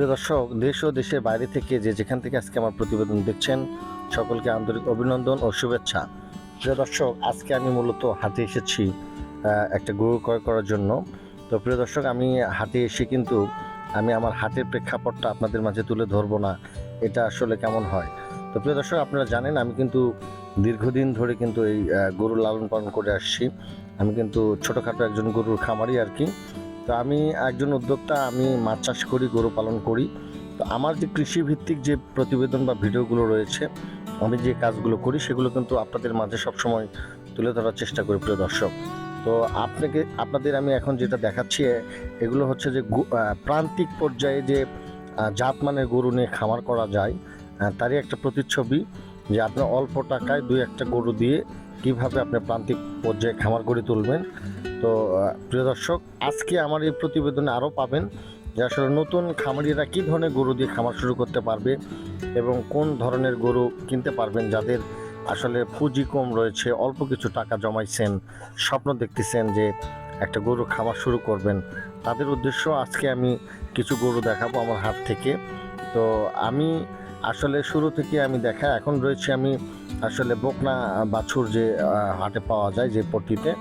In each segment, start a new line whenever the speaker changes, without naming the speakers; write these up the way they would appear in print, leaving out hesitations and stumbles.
প্রিয় দর্শক, দেশ ও দেশের বাইরে থেকে যেখান থেকে আজকে আমার প্রতিবেদন দেখছেন, সকলকে আন্তরিক অভিনন্দন ও শুভেচ্ছা। প্রিয় দর্শক, আজকে আমি মূলত হাটে এসেছি একটা গরু ক্রয় করার জন্য। তো প্রিয় দর্শক, আমি হাটে এসে কিন্তু আমি আমার হাটের প্রেক্ষাপটটা আপনাদের মাঝে তুলে ধরবো না, এটা আসলে কেমন হয়। তো প্রিয় দর্শক, আপনারা জানেন আমি কিন্তু দীর্ঘদিন ধরে কিন্তু এই গরু লালন পালন করে আসছি। আমি কিন্তু ছোটোখাটো একজন গরুর খামারি আর কি। তো আমি একজন উদ্যোক্তা, আমি মাছ চাষ করি, গরু পালন করি। তো আমার যে কৃষিভিত্তিক যে প্রতিবেদন বা ভিডিওগুলো রয়েছে, আমি যে কাজগুলো করি সেগুলো কিন্তু আপনাদের মাঝে সবসময় তুলে ধরার চেষ্টা করি প্রিয় দর্শক। তো আপনাদের আমি এখন যেটা দেখাচ্ছি, এগুলো হচ্ছে যে প্রান্তিক পর্যায়ে যে জাতমানের গরু নিয়ে খামার করা যায়, তারই একটা প্রতিচ্ছবি, যে আপনি অল্প টাকায় দুই একটা গরু দিয়ে কীভাবে আপনি প্রান্তিক পর্যায়ে খামার গড়ে তুলবেন। তো প্রিয় দর্শক, আজকে আমার এই প্রতিবেদনে আরও পাবেন যে আসলে নতুন খামারিরা কী ধরনের গরু দিয়ে খামার শুরু করতে পারবে এবং কোন ধরনের গরু কিনতে পারবেন, যাদের আসলে পুঁজি কম রয়েছে, অল্প কিছু টাকা জমাইছেন, স্বপ্ন দেখতেছেন যে একটা গরু খামার শুরু করবেন, তাদের উদ্দেশ্য আজকে আমি কিছু গরু দেখাবো আমার হাট থেকে। তো আমি আসলে শুরু থেকে আমি এখন রয়েছে আমি আসলে বকনা বাছুর যে হাটে পাওয়া যায়, যে পট্টিতে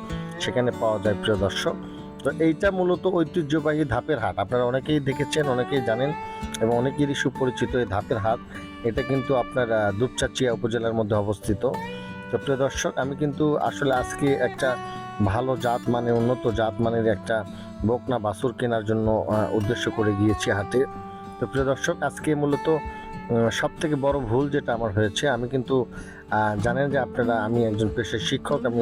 সেখানে পাওয়া যায় প্রিয় দর্শক। তো এইটা মূলত ঐতিহ্যবাহী ধাপের হাট, আপনারা অনেকেই দেখেছেন, অনেকেই জানেন এবং অনেকেরই সুপরিচিত এই ধাপের হাট। এটা কিন্তু আপনার দুপচাচিয়া উপজেলার মধ্যে অবস্থিত। তো প্রিয় দর্শক, আমি কিন্তু আসলে আজকে একটা ভালো জাত মানে উন্নত জাত মানের একটা বকনা বাছুর কেনার জন্য উদ্দেশ্য করে গিয়েছি হাটে। তো প্রিয় দর্শক, আজকে মূলত সব থেকে বড় ভুল যেটা আমার হয়েছে, আমি কিন্তু জানেন যে আপনারা, আমি একজন পেশার শিক্ষক, আমি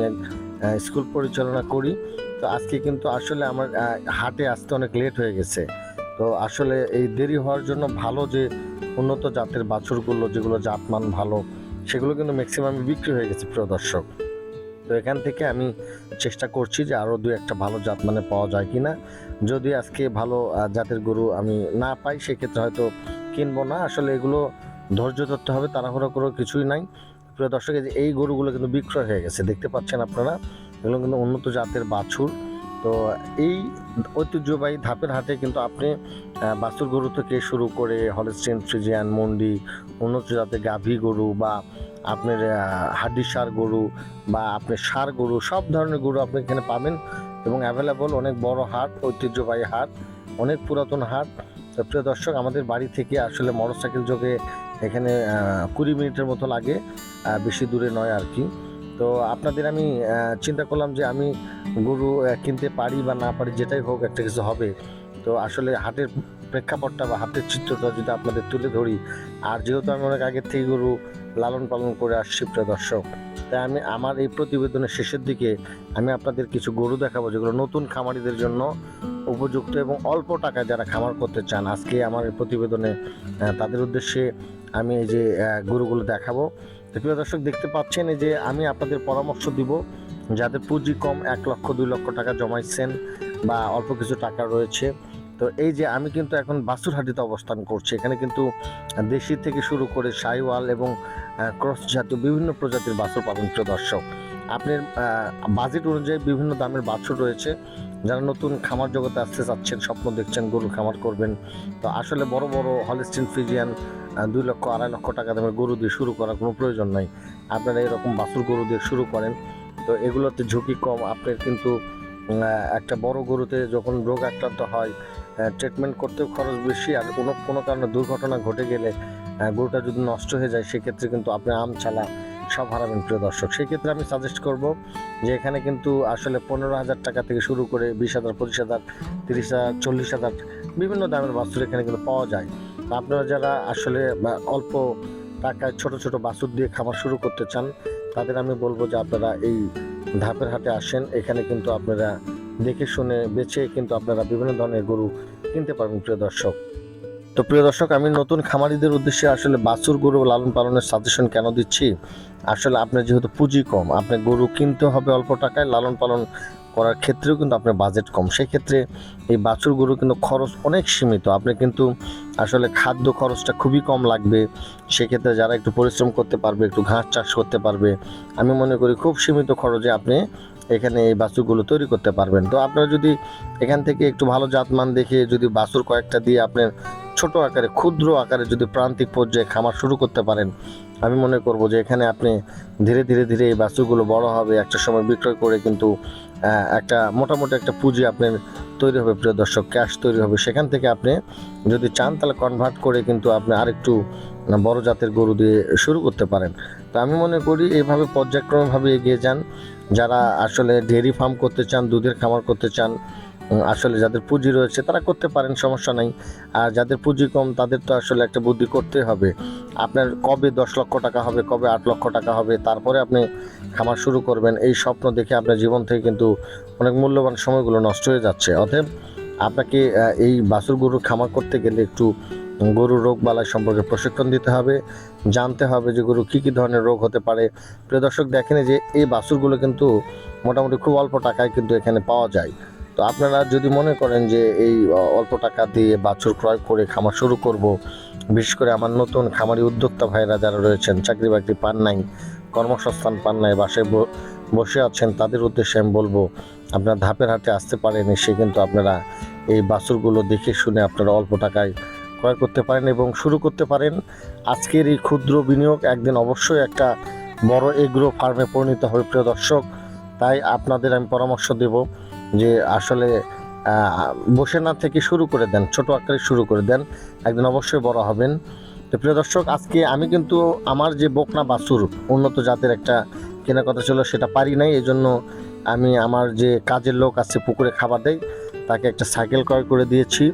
স্কুল পরিচালনা করি। তো আজকে কিন্তু আসলে আমার হাটে আসতে অনেক লেট হয়ে গেছে। তো আসলে এই দেরি হওয়ার জন্য ভালো যে উন্নত জাতের বাছুরগুলো, যেগুলো জাতমান ভালো, সেগুলো কিন্তু ম্যাক্সিমাম বিক্রি হয়ে গেছে প্রিয় দর্শক। তো এখান থেকে আমি চেষ্টা করছি যে আরও দু একটা ভালো জাত মানে পাওয়া যায় কিনা। যদি আজকে ভালো জাতের গরু আমি না পাই, সেক্ষেত্রে হয়তো কিনবো না। আসলে এগুলো ধৈর্য ধরতে হবে, তাড়াহুড়ো করেও কিছুই নাই প্রিয় দর্শক। এই গরুগুলো কিন্তু বিক্রয় হয়ে গেছে, দেখতে পাচ্ছেন আপনারা, এগুলো কিন্তু উন্নত জাতের বাছুর। তো এই ঐতিহ্যবাহী ধাপের হাটে কিন্তু আপনি বাছুর গরু থেকে শুরু করে হলস্টেইন ফ্রিজিয়ান, মন্ডি, উন্নত জাতের গাভী গরু, বা আপনার হাড্ডি সার গরু, বা আপনার সার গরু, সব ধরনের গরু আপনি এখানে পাবেন এবং অ্যাভেলেবল। অনেক বড় হাট, ঐতিহ্যবাহী হাট, অনেক পুরাতন হাট। তো প্রিয় দর্শক, আমাদের বাড়ি থেকে আসলে মোটরসাইকেল যোগে এখানে 20 মিনিটের মতো লাগে, বেশি দূরে নয় আর কি। তো আপনাদের আমি চিন্তা করলাম যে আমি গরু কিনতে পারি বা না পারি, যেটাই হোক একটা কিছু হবে। তো আসলে হাটের প্রেক্ষাপটটা বা হাটের চিত্রটা যদি আপনাদের তুলে ধরি, আর যেহেতু আমি অনেক আগের থেকে গরু লালন পালন করে আসছি প্রিয় দর্শক, তাই আমি আমার এই প্রতিবেদনের শেষের দিকে আমি আপনাদের কিছু গরু দেখাবো, যেগুলো নতুন খামারিদের জন্য উপযুক্ত এবং অল্প টাকায় যারা খামার করতে চান। আজকে আমার এই প্রতিবেদনে তাদের উদ্দেশ্যে আমি এই যে গরুগুলো দেখাবো। তো প্রিয় দর্শক, দেখতে পাচ্ছেন এই যে আমি আপনাদের পরামর্শ দিব, যাদের পুঁজি কম, 1 লক্ষ 2 লক্ষ টাকা জমাইছেন বা অল্প কিছু টাকা রয়েছে। তো এই যে আমি কিন্তু এখন বাছুরহাটিতে অবস্থান করছি, এখানে কিন্তু দেশি থেকে শুরু করে শাহিওয়াল এবং ক্রস জাতীয় বিভিন্ন প্রজাতির বাছুর পাবেন প্রিয় দর্শক। আপনার বাজেট অনুযায়ী বিভিন্ন দামের বাছুর রয়েছে। যারা নতুন খামার জগতে আসতে চাচ্ছেন, স্বপ্ন দেখছেন গরুর খামার করবেন, তো আসলে বড় বড় হলস্টেইন ফ্রিজিয়ান 2 লক্ষ 2.5 লক্ষ টাকা দামের গরু দিয়ে শুরু করার কোনো প্রয়োজন নাই। আপনারা এরকম বাছুর গরু দিয়ে শুরু করেন। তো এগুলোতে ঝুঁকি কম। আপনার কিন্তু একটা বড় গরুতে যখন রোগ আক্রান্ত হয়, ট্রিটমেন্ট করতেও খরচ বেশি, আর কোনো কারণে দুর্ঘটনা ঘটে গেলে গরুটা যদি নষ্ট হয়ে যায়, সেক্ষেত্রে কিন্তু আপনি আম ছালা সব হারাবেন প্রিয় দর্শক। সেক্ষেত্রে আমি সাজেস্ট করব যে এখানে কিন্তু আসলে 15,000 টাকা থেকে শুরু করে 20,000, 25,000, 30,000, 40,000 বিভিন্ন দামের বাছুর এখানে কিন্তু পাওয়া যায়। আপনারা যারা আসলে অল্প টাকায় ছোট ছোট বাছুর দিয়ে খামার শুরু করতে চান, তাদের আমি বলবো যে আপনারা এই ধাপের হাটে আসেন। এখানে কিন্তু আপনারা দেখে শুনে বেছে কিন্তু আপনারা বিভিন্ন ধরনের গরু কিনতে পারবেন প্রিয় দর্শক। তো প্রিয় দর্শক, আমি নতুন খামারিদের উদ্দেশ্যে আসলে বাছুর গরু লালন পালনের সাজেশন কেন দিচ্ছি, আসলে আপনার যেহেতু পুঁজি কম, আপনার গরু কিনতে হবে অল্প টাকায়, লালন পালন করার ক্ষেত্রেও কিন্তু আপনার বাজেট কম, সেক্ষেত্রে এই বাছুর গরু কিন্তু খরচ অনেক সীমিত। আপনি কিন্তু আসলে খাদ্য খরচটা খুবই কম লাগবে। সেক্ষেত্রে যারা একটু পরিশ্রম করতে পারবে, একটু ঘাস চাষ করতে পারবে, আমি মনে করি খুব সীমিত খরচে আপনি এখানে এই বাছুরগুলো তৈরি করতে পারবেন। তো আপনারা যদি এখান থেকে একটু ভালো জাতমান দেখে যদি বাছুর কয়েকটা দিয়ে আপনার ছোট আকারে ক্ষুদ্র আকারে যদি প্রান্তিক পর্যায়ে খামার শুরু করতে পারেন, আমি মনে করব যে এখানে আপনি ধীরে ধীরে ধীরে এই বাছুরগুলো বড় হবে, একটা সময় বিক্রয় করে কিন্তু একটা মোটামুটি একটা পুঁজি আপনার তৈরি হবে প্রিয় দর্শক, ক্যাশ তৈরি হবে। সেখান থেকে আপনি যদি চান তাহলে কনভার্ট করে কিন্তু আপনি আরেকটু বড় জাতের গরু দিয়ে শুরু করতে পারেন। তো আমি মনে করি এইভাবে পর্যায়ক্রমভাবে এগিয়ে যান। যারা আসলে ডেয়ারি ফার্ম করতে চান, দুধের খামার করতে চান, আসলে যাদের পুঁজি রয়েছে তারা করতে পারেন, সমস্যা নাই। আর যাদের পুঁজি কম তাদের তো আসলে একটা বুদ্ধি করতে হবে। আপনার কবে 10 লক্ষ টাকা হবে, কবে 8 লক্ষ টাকা হবে, তারপরে আপনি খামার শুরু করবেন, এই স্বপ্ন দেখে আপনার জীবন থেকে কিন্তু অনেক মূল্যবান সময়গুলো নষ্ট হয়ে যাচ্ছে। অতএব আপনাকে এই বাছুর গরুর খামার করতে গেলে একটু গরুর রোগ বালাই সম্পর্কে প্রশিক্ষণ দিতে হবে, জানতে হবে যে গরু কী কী ধরনের রোগ হতে পারে। প্রিয় দর্শক, দেখেন যে এই বাছুরগুলো কিন্তু মোটামুটি খুব অল্প টাকায় কিন্তু এখানে পাওয়া যায়। তো আপনারা যদি মনে করেন যে এই অল্প টাকা দিয়ে বাছুর ক্রয় করে খামার শুরু করব, বিশেষ করে আমার নতুন খামারি উদ্যোক্তা ভাইরা যারা রয়েছেন, চাকরি বাকরি পান নাই, কর্মসংস্থান পান নাই, বাসায় বসে আছেন, তাদের উদ্দেশ্যে আমি বলবো আপনারা ধাপের হাটে আসতে পারেন। এসে কিন্তু আপনারা এই বাছুরগুলো দেখে শুনে আপনারা অল্প টাকায় ক্রয় করতে পারেন এবং শুরু করতে পারেন। আজকের এই ক্ষুদ্র বিনিয়োগ একদিন অবশ্যই একটা বড় এগ্রো ফার্মে পরিণত হবে প্রিয় দর্শক। তাই আপনাদের আমি পরামর্শ দেব যে আসলে বসে না থেকে শুরু করে দেন, ছোট আকারে শুরু করে দেন, একদিন অবশ্যই বড় হবেন। তো প্রিয় দর্শক, আজকে আমি কিন্তু আমার যে বকনা বাছুর উন্নত জাতের একটা কেনার কথা ছিল সেটা পারি নাই, এই জন্য আমি আমার যে কাজের লোক আছে পুকুরে খাবার দেয় তাকে একটা সাইকেল ক্রয় করে দিয়েছি।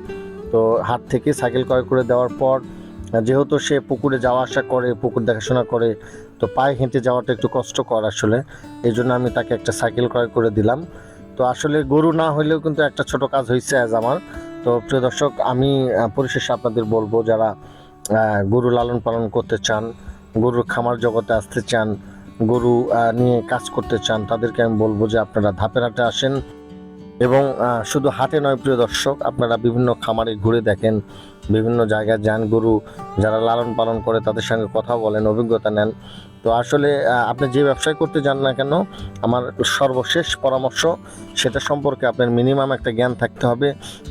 তো হাট থেকে সাইকেল ক্রয় করে দেওয়ার পর যেহেতু সে পুকুরে যাওয়া আসা করে, পুকুর দেখাশোনা করে, তো পায়ে হেঁটে যাওয়াটা একটু কষ্টকর আসলে, এই জন্য আমি তাকে একটা সাইকেল ক্রয় করে দিলাম। তো আসলে গরু না হলেও কিন্তু একটা ছোট কাজ হয়েছে আজ আমার। তো প্রিয় দর্শক, আমি পরিশেষে আপনাদের বলবো যারা গরু লালন পালন করতে চান, গরুর খামার জগতে আসতে চান, গরু নিয়ে কাজ করতে চান, তাদেরকে আমি বলবো যে আপনারা ধাপের হাটে আসেন এবং শুধু হাটে নয় প্রিয় দর্শক, আপনারা বিভিন্ন খামারে ঘুরে দেখেন, বিভিন্ন জায়গায় যান, গরু যারা লালন পালন করে তাদের সঙ্গে কথা বলেন, অভিজ্ঞতা নেন। তো আসলে আপনি যে ব্যবসায় করতে যান না কেন, আমার সর্বশেষ পরামর্শ সেটা সম্পর্কে আপনার মিনিমাম একটা জ্ঞান থাকতে হবে।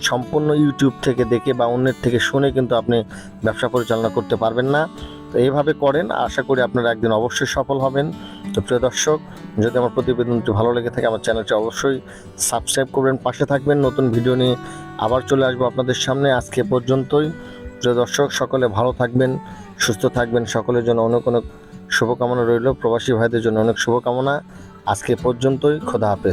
সম্পূর্ণ ইউটিউব থেকে দেখে বা অন্যের থেকে শুনে কিন্তু আপনি ব্যবসা পরিচালনা করতে পারবেন না। তো এইভাবে করেন, আশা করি আপনারা একদিন অবশ্যই সফল হবেন। তো প্রিয় দর্শক, যদি আমার প্রতিবেদনটি ভালো লেগে থাকে আমার চ্যানেলটি অবশ্যই সাবস্ক্রাইব করবেন, পাশে থাকবেন। নতুন ভিডিও নিয়ে আবার চলে আসবো আপনাদের সামনে। আজকে পর্যন্তই প্রিয় দর্শক, সকলে ভালো থাকবেন, সুস্থ থাকবেন, সকলের জন্য অনেক অনেক শুভকামনা রইল, প্রবাসী ভাইদের জন্য অনেক শুভকামনা। আজকে পর্যন্তই, খোদা হাফেজ।